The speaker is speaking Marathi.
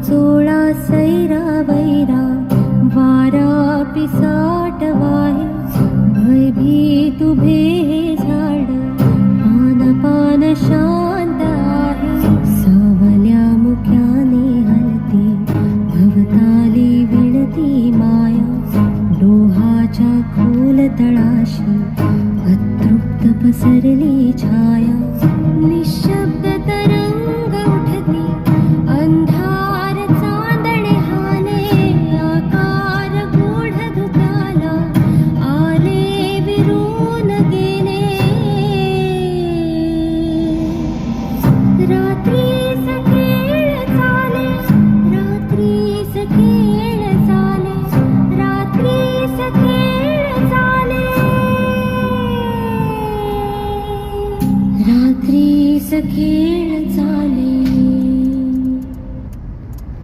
चोळा सैरा वैरा वारा पिसाट वाहे भयभीत उभे हे झाड पान पान शांत आहे सावल्या मुख्याने हलती भवताली विणती माया डोहाच्या खोल तळाशी अतृप्त पसरली छाया निशब्द तरंग उठती अंधार चांदणे हाले आकार गूढ धुक्याला आले विरून गेले रात्रीस खेळ चाले रात्रीस खेळ चाले रात्रीस खेळ चाले रात्रीस खेळ चाले